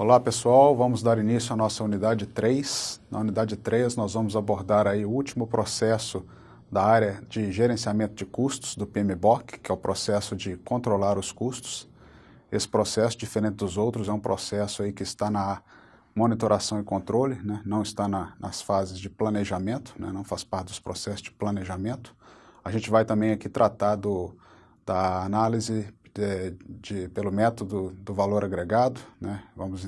Olá pessoal, vamos dar início à nossa unidade 3. Na unidade 3 nós vamos abordar aí o último processo da área de gerenciamento de custos do PMBOK, que é o processo de controlar os custos. Esse processo, diferente dos outros, é um processo aí que está na monitoração e controle, né? Não está nas fases de planejamento, né? Não faz parte dos processos de planejamento. A gente vai também aqui tratar da análise pelo método do valor agregado, né? Vamos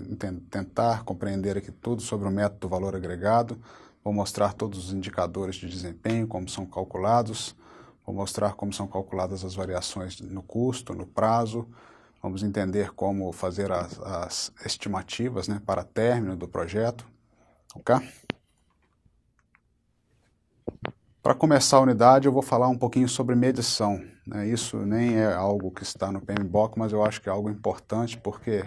tentar compreender aqui tudo sobre o método do valor agregado. Vou mostrar todos os indicadores de desempenho, como são calculados. Vou mostrar como são calculadas as variações no custo, no prazo. Vamos entender como fazer as estimativas, né, para término do projeto. Ok? Para começar a unidade, eu vou falar um pouquinho sobre medição, né? Isso nem é algo que está no PMBOK, mas eu acho que é algo importante, porque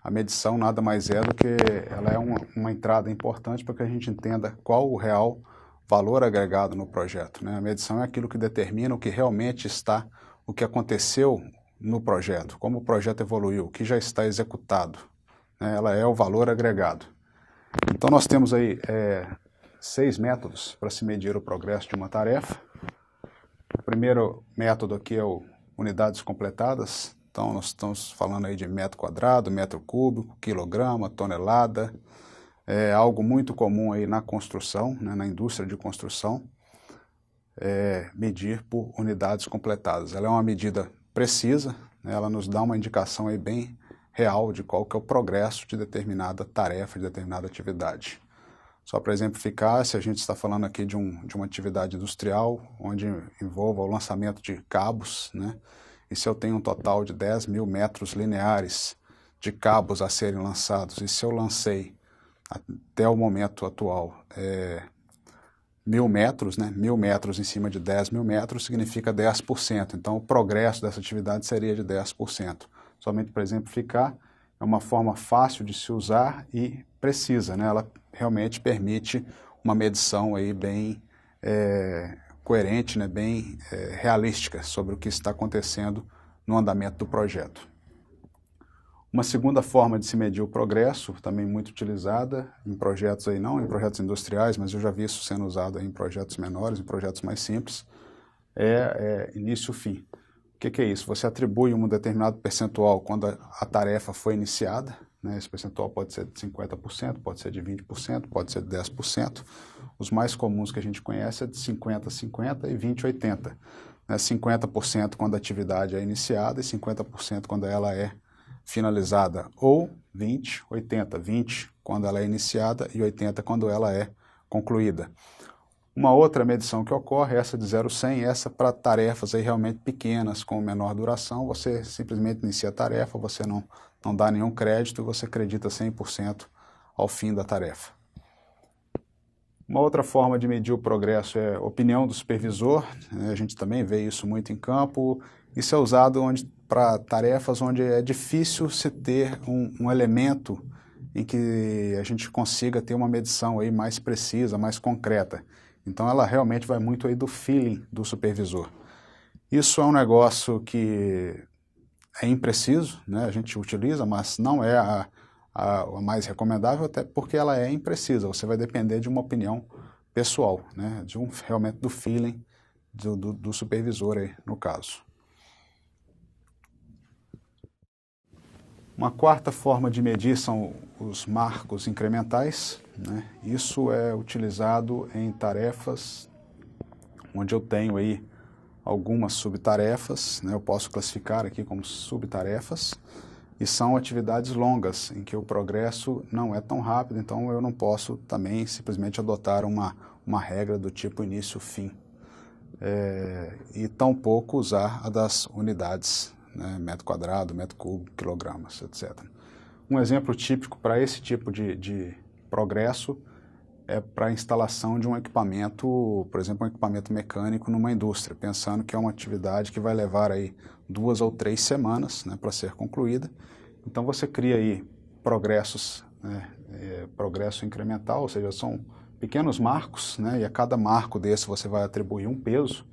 a medição nada mais é do que ela é uma entrada importante para que a gente entenda qual o real valor agregado no projeto, né? A medição é aquilo que determina o que realmente está, o que aconteceu no projeto, como o projeto evoluiu, o que já está executado, né? Ela é o valor agregado. Então nós temos aí 6 métodos para se medir o progresso de uma tarefa. O primeiro método aqui é o unidades completadas. Então nós estamos falando aí de metro quadrado, metro cúbico, quilograma, tonelada. É algo muito comum aí na construção, né, na indústria de construção, medir por unidades completadas. Ela é uma medida precisa, né, ela nos dá uma indicação aí bem real de qual que é o progresso de determinada tarefa, de determinada atividade. Só para exemplificar, se a gente está falando aqui de uma atividade industrial, onde envolva o lançamento de cabos, né? E se eu tenho um total de 10 mil metros lineares de cabos a serem lançados, e se eu lancei até o momento atual 1.000 metros, né? 1.000 metros em cima de 10 mil metros significa 10%. Então o progresso dessa atividade seria de 10%. Somente para exemplificar, é uma forma fácil de se usar e precisa, né? Ela realmente permite uma medição aí bem coerente, né? Bem realística sobre o que está acontecendo no andamento do projeto. Uma segunda forma de se medir o progresso, também muito utilizada em projetos aí, não em projetos industriais, mas eu já vi isso sendo usado aí em projetos menores, em projetos mais simples, início-fim. O que é isso? Você atribui um determinado percentual quando a tarefa foi iniciada, né? Esse percentual pode ser de 50%, pode ser de 20%, pode ser de 10%. Os mais comuns que a gente conhece é de 50-50 e 20-80. Né? 50% quando a atividade é iniciada e 50% quando ela é finalizada, ou 20-80. 20 quando ela é iniciada e 80 quando ela é concluída. Uma outra medição que ocorre é essa de 0-100, essa para tarefas aí realmente pequenas, com menor duração, você simplesmente inicia a tarefa, você não dá nenhum crédito e você acredita 100% ao fim da tarefa. Uma outra forma de medir o progresso é a opinião do supervisor, né? A gente também vê isso muito em campo. Isso é usado para tarefas onde é difícil se ter um elemento em que a gente consiga ter uma medição aí mais precisa, mais concreta. Então ela realmente vai muito aí do feeling do supervisor. Isso é um negócio que é impreciso, né? A gente utiliza, mas não é a mais recomendável, até porque ela é imprecisa. Você vai depender de uma opinião pessoal, né? Realmente do feeling do supervisor aí, no caso. Uma quarta forma de medir são os marcos incrementais, né? Isso é utilizado em tarefas onde eu tenho aí algumas subtarefas, né? Eu posso classificar aqui como subtarefas, e são atividades longas, em que o progresso não é tão rápido, então eu não posso também simplesmente adotar uma regra do tipo início-fim. E tampouco usar a das unidades, né? Metro quadrado, metro cúbico, quilogramas, etc. Um exemplo típico para esse tipo de progresso é para a instalação de um equipamento, por exemplo, um equipamento mecânico numa indústria, pensando que é uma atividade que vai levar aí 2 ou 3 semanas, né, para ser concluída. Então você cria aí progressos, né, progresso incremental, ou seja, são pequenos marcos, né, e a cada marco desse você vai atribuir um peso.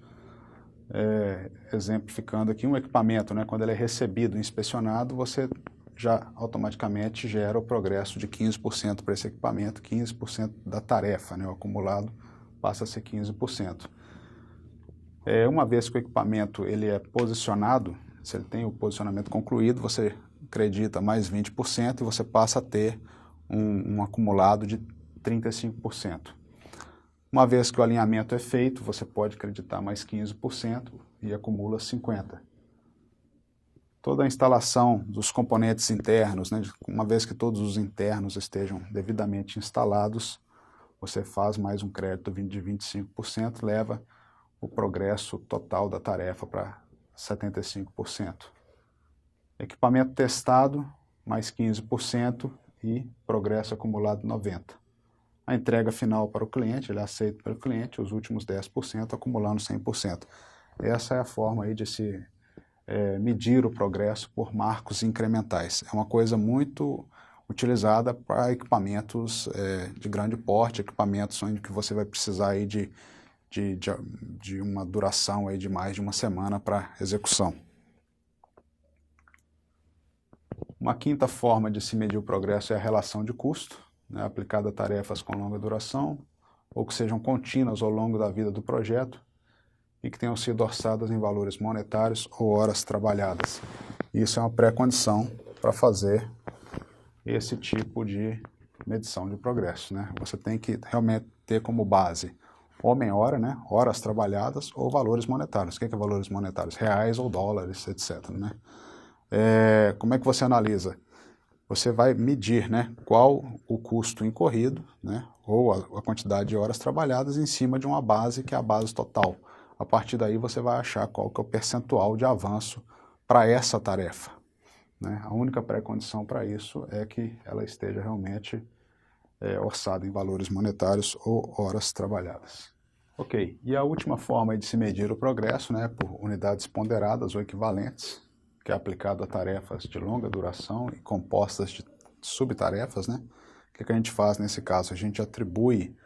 Exemplificando aqui, um equipamento, né, quando ele é recebido, inspecionado, você já automaticamente gera o progresso de 15% para esse equipamento, 15% da tarefa, né? O acumulado passa a ser 15%. Uma vez que o equipamento ele é posicionado, se ele tem o posicionamento concluído, você acredita mais 20% e você passa a ter um acumulado de 35%. Uma vez que o alinhamento é feito, você pode acreditar mais 15% e acumula 50%. Toda a instalação dos componentes internos, né, uma vez que todos os internos estejam devidamente instalados, você faz mais um crédito de 25%, leva o progresso total da tarefa para 75%. Equipamento testado, mais 15% e progresso acumulado 90%. A entrega final para o cliente, ele aceita para o cliente, os últimos 10% acumulando 100%. Essa é a forma aí de se medir o progresso por marcos incrementais. É uma coisa muito utilizada para equipamentos de grande porte, equipamentos onde que você vai precisar aí de uma duração aí de mais de uma semana para execução. Uma quinta forma de se medir o progresso é a relação de custo, né, aplicada a tarefas com longa duração ou que sejam contínuas ao longo da vida do projeto e que tenham sido orçadas em valores monetários ou horas trabalhadas. Isso é uma pré-condição para fazer esse tipo de medição de progresso, né? Você tem que realmente ter como base homem-hora, né? Horas trabalhadas ou valores monetários. O que é valores monetários? Reais ou dólares, etc. Né? Como é que você analisa? Você vai medir, né, qual o custo incorrido, né, ou a quantidade de horas trabalhadas em cima de uma base que é a base total. A partir daí você vai achar qual que é o percentual de avanço para essa tarefa. Né? A única pré-condição para isso é que ela esteja realmente orçada em valores monetários ou horas trabalhadas. Ok, e a última forma de se medir o progresso, né, por unidades ponderadas ou equivalentes, que é aplicado a tarefas de longa duração e compostas de subtarefas, né? O que a gente faz nesse caso? A gente atribui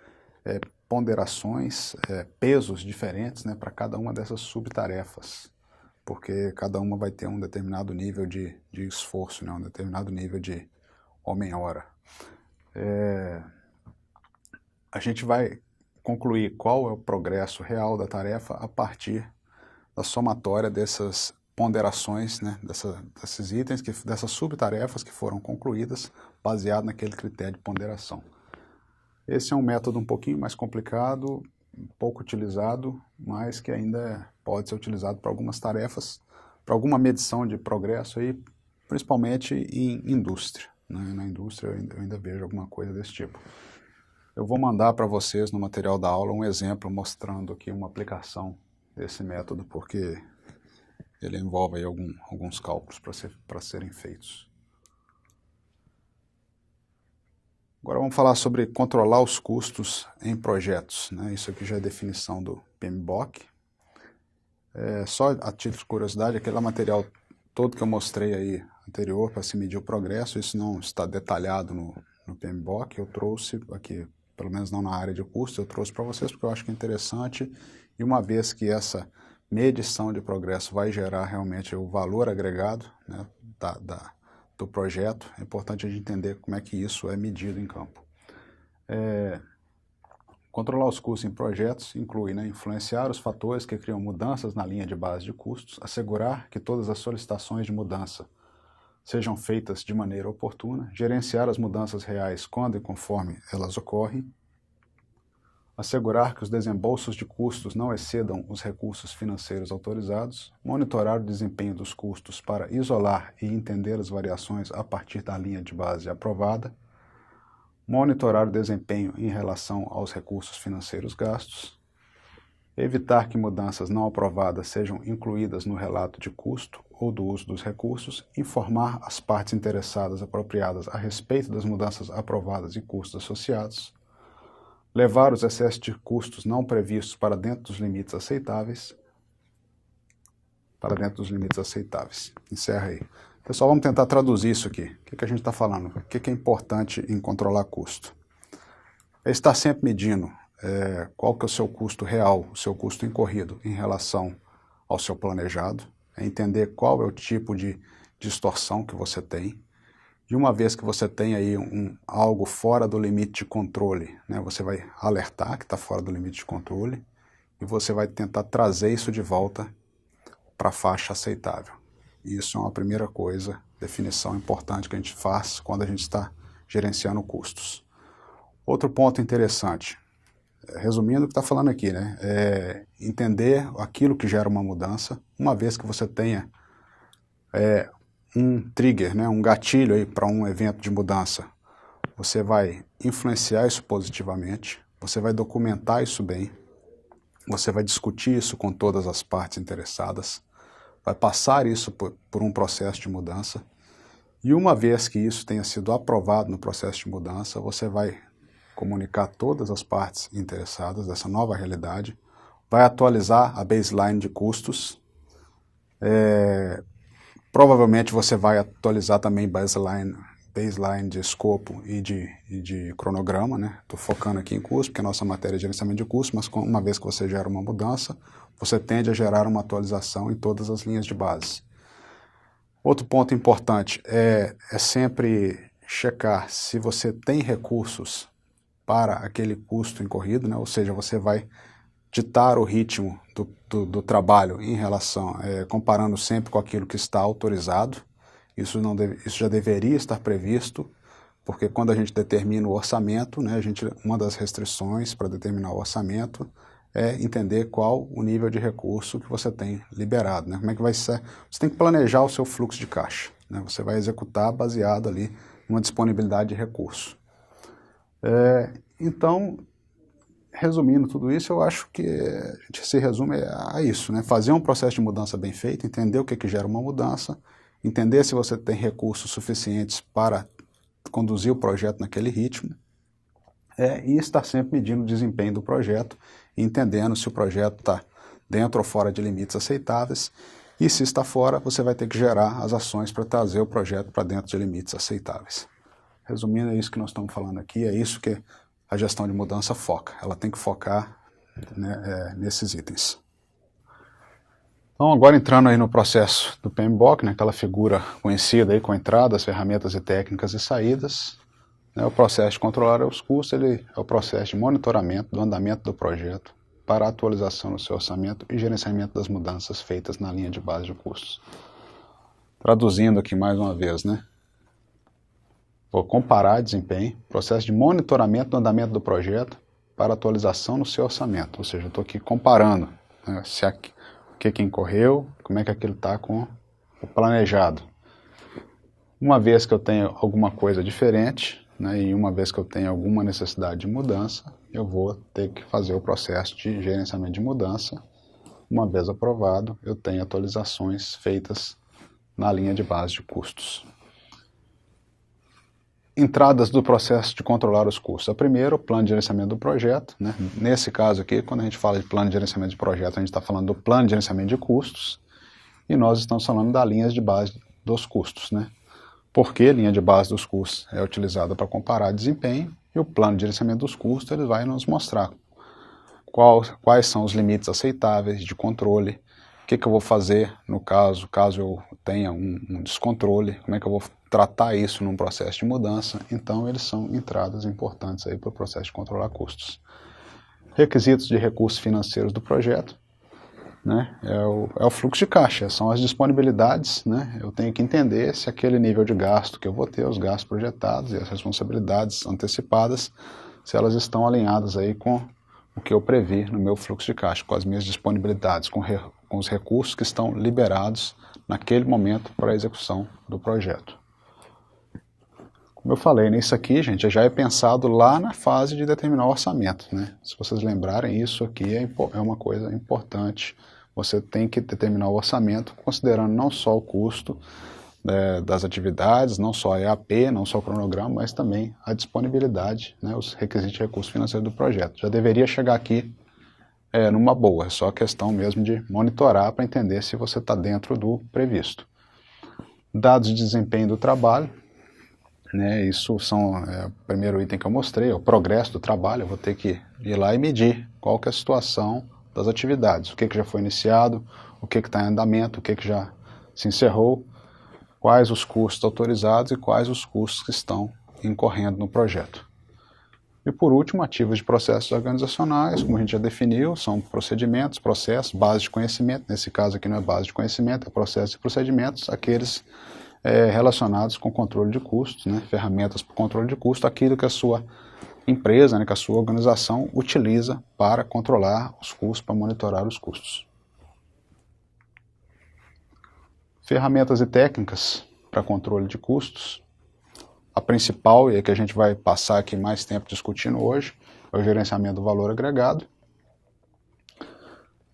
ponderações, pesos diferentes, né, para cada uma dessas subtarefas, porque cada uma vai ter um determinado nível de esforço, né, um determinado nível de homem-hora. A gente vai concluir qual é o progresso real da tarefa a partir da somatória dessas ponderações, né, desses itens, dessas subtarefas que foram concluídas, baseado naquele critério de ponderação. Esse é um método um pouquinho mais complicado, pouco utilizado, mas que ainda pode ser utilizado para algumas tarefas, para alguma medição de progresso, aí, principalmente em indústria. Né? Na indústria eu ainda vejo alguma coisa desse tipo. Eu vou mandar para vocês no material da aula um exemplo mostrando aqui uma aplicação desse método, porque ele envolve aí alguns cálculos para serem feitos. Agora vamos falar sobre controlar os custos em projetos. Né? Isso aqui já é definição do PMBOK. Só a título de curiosidade, aquele material todo que eu mostrei aí anterior para se medir o progresso, isso não está detalhado no PMBOK. Eu trouxe aqui, pelo menos não na área de custo, eu trouxe para vocês porque eu acho que é interessante. E uma vez que essa medição de progresso vai gerar realmente o valor agregado, né, do projeto, é importante a gente entender como é que isso é medido em campo. Controlar os custos em projetos inclui, né, influenciar os fatores que criam mudanças na linha de base de custos, assegurar que todas as solicitações de mudança sejam feitas de maneira oportuna, gerenciar as mudanças reais quando e conforme elas ocorrem, assegurar que os desembolsos de custos não excedam os recursos financeiros autorizados, monitorar o desempenho dos custos para isolar e entender as variações a partir da linha de base aprovada, monitorar o desempenho em relação aos recursos financeiros gastos, evitar que mudanças não aprovadas sejam incluídas no relato de custo ou do uso dos recursos, informar as partes interessadas apropriadas a respeito das mudanças aprovadas e custos associados, levar os excessos de custos não previstos para dentro dos limites aceitáveis. Encerra aí. Pessoal, vamos tentar traduzir isso aqui. O que a gente está falando? O que é importante em controlar custo? É estar sempre medindo qual que é o seu custo real, o seu custo incorrido em relação ao seu planejado, é entender qual é o tipo de distorção que você tem, E uma vez que você tem aí algo fora do limite de controle, né, você vai alertar que está fora do limite de controle e você vai tentar trazer isso de volta para a faixa aceitável. Isso é uma primeira coisa, definição importante que a gente faz quando a gente está gerenciando custos. Outro ponto interessante, resumindo o que está falando aqui, né, é entender aquilo que gera uma mudança, uma vez que você tenha um trigger, né, um gatilho aí para um evento de mudança, você vai influenciar isso positivamente, você vai documentar isso bem, você vai discutir isso com todas as partes interessadas, vai passar isso por um processo de mudança, e uma vez que isso tenha sido aprovado no processo de mudança, você vai comunicar todas as partes interessadas dessa nova realidade, vai atualizar a baseline de custos, provavelmente você vai atualizar também baseline de escopo e de cronograma, né? Estou focando aqui em custo, porque a nossa matéria é gerenciamento de custo, mas uma vez que você gera uma mudança, você tende a gerar uma atualização em todas as linhas de base. Outro ponto importante é sempre checar se você tem recursos para aquele custo incorrido, né? Ou seja, você vai ditar o ritmo do trabalho em relação, comparando sempre com aquilo que está autorizado. Isso já deveria estar previsto, porque quando a gente determina o orçamento, né, uma das restrições para determinar o orçamento é entender qual o nível de recurso que você tem liberado, né? Como é que vai ser? Você tem que planejar o seu fluxo de caixa, né? Você vai executar baseado ali numa disponibilidade de recurso. Então, resumindo tudo isso, eu acho que a gente se resume a isso, né? Fazer um processo de mudança bem feito, entender o que gera uma mudança, entender se você tem recursos suficientes para conduzir o projeto naquele ritmo, e estar sempre medindo o desempenho do projeto, entendendo se o projeto está dentro ou fora de limites aceitáveis, e se está fora, você vai ter que gerar as ações para trazer o projeto para dentro de limites aceitáveis. Resumindo, é isso que nós estamos falando aqui, é isso que a gestão de mudança foca. Ela tem que focar, né, nesses itens. Então, agora entrando aí no processo do PMBOK, né, aquela figura conhecida aí com entradas, ferramentas e técnicas e saídas, né, o processo de controlar os custos, ele é o processo de monitoramento do andamento do projeto para atualização no seu orçamento e gerenciamento das mudanças feitas na linha de base de custos. Traduzindo aqui mais uma vez, né? Vou comparar desempenho, processo de monitoramento do andamento do projeto para atualização no seu orçamento. Ou seja, eu estou aqui comparando, né, o que incorreu, como é que aquilo está com o planejado. Uma vez que eu tenho alguma coisa diferente, né, e uma vez que eu tenho alguma necessidade de mudança, eu vou ter que fazer o processo de gerenciamento de mudança. Uma vez aprovado, eu tenho atualizações feitas na linha de base de custos. Entradas do processo de controlar os custos. A primeira, o plano de gerenciamento do projeto, né? Nesse caso aqui, quando a gente fala de plano de gerenciamento de projeto, a gente está falando do plano de gerenciamento de custos, e nós estamos falando das linhas de base dos custos, né? Porque a linha de base dos custos é utilizada para comparar desempenho, e o plano de gerenciamento dos custos ele vai nos mostrar quais são os limites aceitáveis de controle, o que eu vou fazer no caso eu tenha um descontrole, como é que eu vou tratar isso num processo de mudança. Então eles são entradas importantes aí para o processo de controlar custos. Requisitos de recursos financeiros do projeto, né? É o fluxo de caixa, são as disponibilidades, né? Eu tenho que entender se aquele nível de gasto que eu vou ter, os gastos projetados e as responsabilidades antecipadas, se elas estão alinhadas aí com o que eu previ no meu fluxo de caixa, com as minhas disponibilidades, com os recursos que estão liberados naquele momento para a execução do projeto. Como eu falei, nisso aqui, gente, já é pensado lá na fase de determinar o orçamento, né? Se vocês lembrarem, isso aqui é uma coisa importante. Você tem que determinar o orçamento considerando não só o custo das atividades, não só a EAP, não só o cronograma, mas também a disponibilidade, né, os requisitos de recurso financeiro do projeto. Já deveria chegar aqui numa boa, é só questão mesmo de monitorar para entender se você está dentro do previsto. Dados de desempenho do trabalho, né, isso são o primeiro item que eu mostrei, o progresso do trabalho. Eu vou ter que ir lá e medir qual que é a situação das atividades, o que já foi iniciado, o que está em andamento, o que já se encerrou, quais os custos autorizados e quais os custos que estão incorrendo no projeto. E por último, ativos de processos organizacionais, como a gente já definiu, são procedimentos, processos, base de conhecimento, nesse caso aqui não é base de conhecimento, é processos e procedimentos, aqueles relacionados com controle de custos, né, ferramentas para controle de custo, aquilo que a sua empresa, né, que a sua organização utiliza para controlar os custos, para monitorar os custos. Ferramentas e técnicas para controle de custos. A principal, e a que a gente vai passar aqui mais tempo discutindo hoje, é o gerenciamento do valor agregado.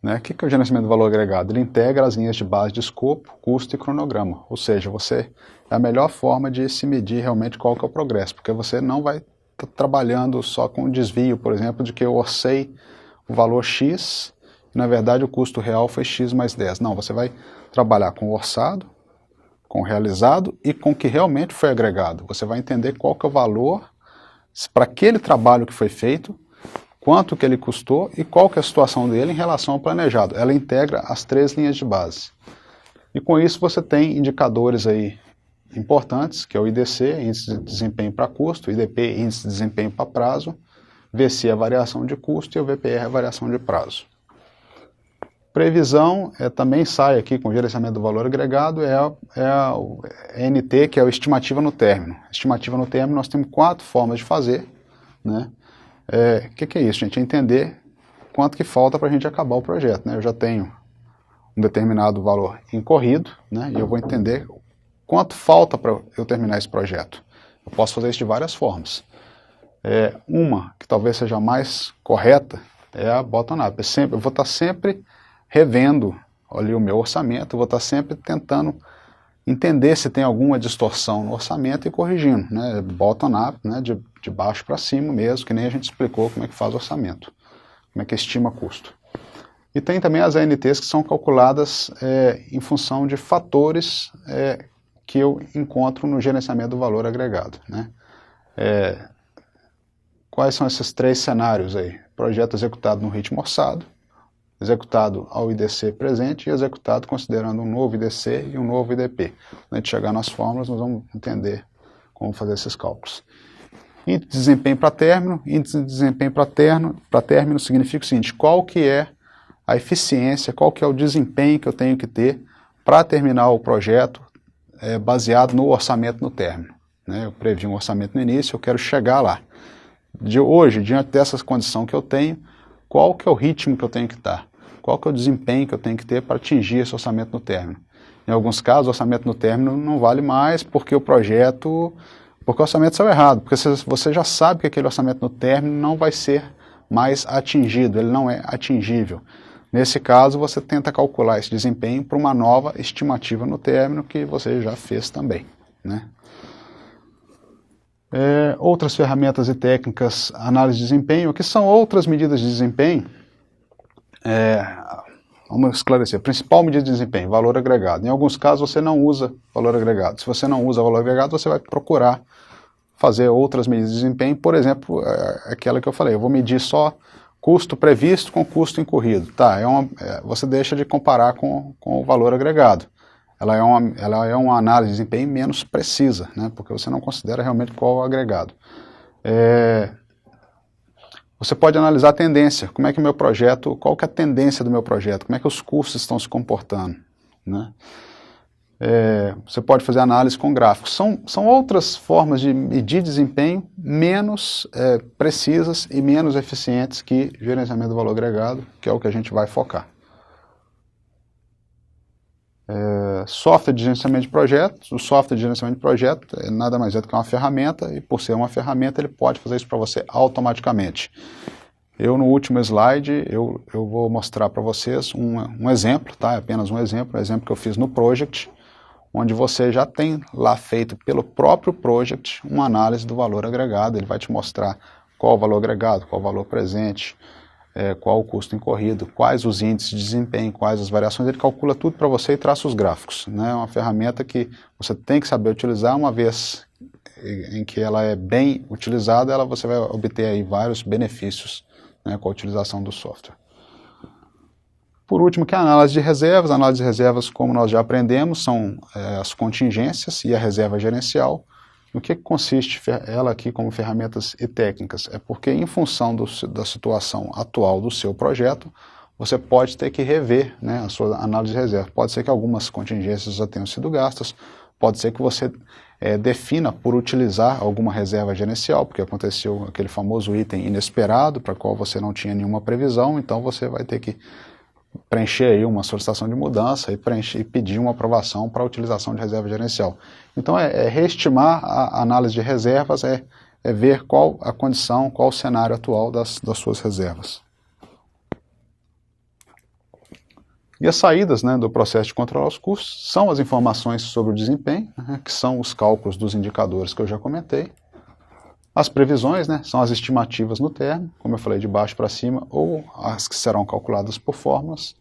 Né? O que é o gerenciamento do valor agregado? Ele integra as linhas de base de escopo, custo e cronograma. Ou seja, é a melhor forma de se medir realmente qual que é o progresso, porque você não vai estar trabalhando só com desvio, por exemplo, de que eu orcei o valor X e na verdade o custo real foi X mais 10. Não, você vai trabalhar com o orçado, com o realizado e com o que realmente foi agregado. Você vai entender qual que é o valor para aquele trabalho que foi feito, quanto que ele custou e qual que é a situação dele em relação ao planejado. Ela integra as 3 linhas de base. E com isso você tem indicadores aí importantes, que é o IDC, Índice de Desempenho para Custo, IDP, Índice de Desempenho para Prazo, VC, a variação de custo, e o VPR, a variação de prazo. Previsão também sai aqui com o gerenciamento do valor agregado, é a NT, que é a estimativa no término. Estimativa no término nós temos 4 formas de fazer. Né? Que é isso, gente? É entender quanto que falta para a gente acabar o projeto. Né? Eu já tenho um determinado valor incorrido, né? E eu vou entender quanto falta para eu terminar esse projeto. Eu posso fazer isso de várias formas. Uma que talvez seja a mais correta é a bottom-up. Eu vou estar sempre revendo ali o meu orçamento, eu vou estar sempre tentando entender se tem alguma distorção no orçamento e corrigindo, né? Bottom-up, né? De baixo para cima mesmo, que nem a gente explicou como é que faz o orçamento, como é que estima custo. E tem também as ANTs que são calculadas em função de fatores que eu encontro no gerenciamento do valor agregado. Né? Quais são esses 3 cenários aí? Projeto executado no ritmo orçado, executado ao IDC presente e executado considerando um novo IDC e um novo IDP. Quando a gente chegar nas fórmulas, nós vamos entender como fazer esses cálculos. Índice de desempenho para término. Índice de desempenho para término significa o seguinte: qual que é a eficiência, qual que é o desempenho que eu tenho que ter para terminar o projeto baseado no orçamento no término. Né? Eu previ um orçamento no início, eu quero chegar lá. Hoje, diante dessas condições que eu tenho, qual que é o ritmo que eu tenho que estar? Qual que é o desempenho que eu tenho que ter para atingir esse orçamento no término? Em alguns casos, o orçamento no término não vale mais porque o orçamento saiu errado, porque você já sabe que aquele orçamento no término não vai ser mais atingido, ele não é atingível. Nesse caso, você tenta calcular esse desempenho para uma nova estimativa no término que você já fez também. Né? Outras ferramentas e técnicas, análise de desempenho, o que são outras medidas de desempenho? Vamos esclarecer. Principal medida de desempenho, valor agregado. Em alguns casos você não usa valor agregado. Se você não usa valor agregado, você vai procurar fazer outras medidas de desempenho, por exemplo, aquela que eu falei, eu vou medir só custo previsto com custo incorrido. Tá, você deixa de comparar com o valor agregado. Ela é uma análise de desempenho menos precisa, né, porque você não considera realmente qual é o agregado. Você pode analisar a tendência, como é que o meu projeto, qual que é a tendência do meu projeto, como é que os custos estão se comportando. Né? Você pode fazer análise com gráficos. São outras formas de medir desempenho menos precisas e menos eficientes que gerenciamento do valor agregado, que é o que a gente vai focar. Software de gerenciamento de projetos. O software de gerenciamento de projeto nada mais é do que uma ferramenta, e por ser uma ferramenta ele pode fazer isso para você automaticamente. No último slide eu vou mostrar para vocês um exemplo, tá? Apenas um exemplo que eu fiz no Project, onde você já tem lá feito pelo próprio Project uma análise do valor agregado. Ele vai te mostrar qual o valor agregado, qual o valor presente, qual o custo incorrido, quais os índices de desempenho, quais as variações. Ele calcula tudo para você e traça os gráficos. Né? É uma ferramenta que você tem que saber utilizar. Uma vez em que ela é bem utilizada, você vai obter aí vários benefícios, né, com a utilização do software. Por último, que é a análise de reservas. A análise de reservas, como nós já aprendemos, são as contingências e a reserva gerencial. O que consiste ela aqui como ferramentas e técnicas? É porque, em função da situação atual do seu projeto, você pode ter que rever, né, a sua análise de reserva. Pode ser que algumas contingências já tenham sido gastas, pode ser que você defina por utilizar alguma reserva gerencial, porque aconteceu aquele famoso item inesperado, para o qual você não tinha nenhuma previsão, então você vai ter que preencher aí uma solicitação de mudança e pedir uma aprovação para a utilização de reserva gerencial. Então, reestimar a análise de reservas, é ver qual a condição, qual o cenário atual das suas reservas. E as saídas, né, do processo de controlar os custos são as informações sobre o desempenho, né, que são os cálculos dos indicadores que eu já comentei. As previsões, né, são as estimativas no termo, como eu falei, de baixo para cima, ou as que serão calculadas por fórmulas.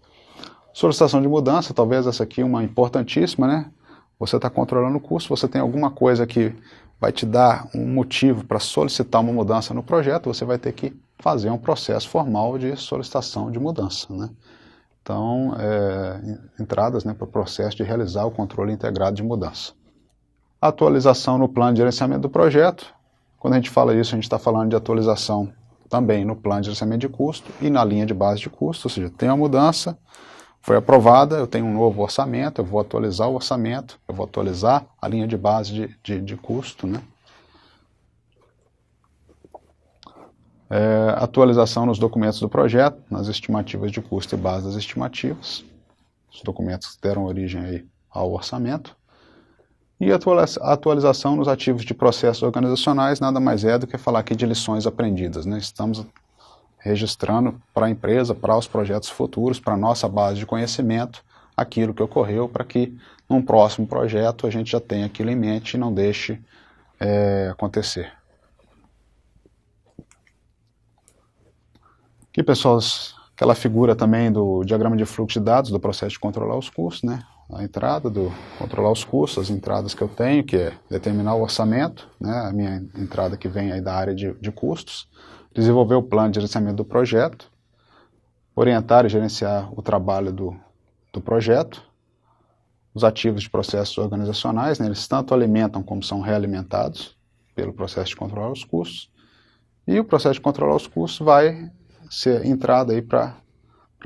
Solicitação de mudança, talvez essa aqui é uma importantíssima, né? Você está controlando o custo, você tem alguma coisa que vai te dar um motivo para solicitar uma mudança no projeto, você vai ter que fazer um processo formal de solicitação de mudança, né? Então, entradas, né, para o processo de realizar o controle integrado de mudança. Atualização no plano de gerenciamento do projeto. Quando a gente fala isso, a gente está falando de atualização também no plano de gerenciamento de custo e na linha de base de custo, ou seja, tem uma mudança, foi aprovada, eu tenho um novo orçamento, eu vou atualizar o orçamento, eu vou atualizar a linha de base de custo, né? Atualização nos documentos do projeto, nas estimativas de custo e base das estimativas, os documentos que deram origem aí ao orçamento. E a atualização nos ativos de processos organizacionais nada mais é do que falar aqui de lições aprendidas, né? Estamos registrando para a empresa, para os projetos futuros, para a nossa base de conhecimento, aquilo que ocorreu, para que num próximo projeto a gente já tenha aquilo em mente e não deixe acontecer. Aqui, pessoal, aquela figura também do diagrama de fluxo de dados do processo de controlar os custos, né? A entrada do controlar os custos, as entradas que eu tenho, que é determinar o orçamento, né? A minha entrada que vem aí da área de custos, desenvolver o plano de gerenciamento do projeto, orientar e gerenciar o trabalho do projeto, os ativos de processos organizacionais, né? Eles tanto alimentam como são realimentados pelo processo de controlar os custos, e o processo de controlar os custos vai ser entrada aí para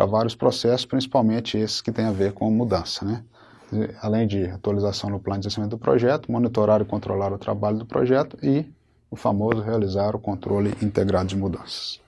vários processos, principalmente esses que têm a ver com mudança, né? Além de atualização no plano de gerenciamento do projeto, monitorar e controlar o trabalho do projeto e o famoso realizar o controle integrado de mudanças.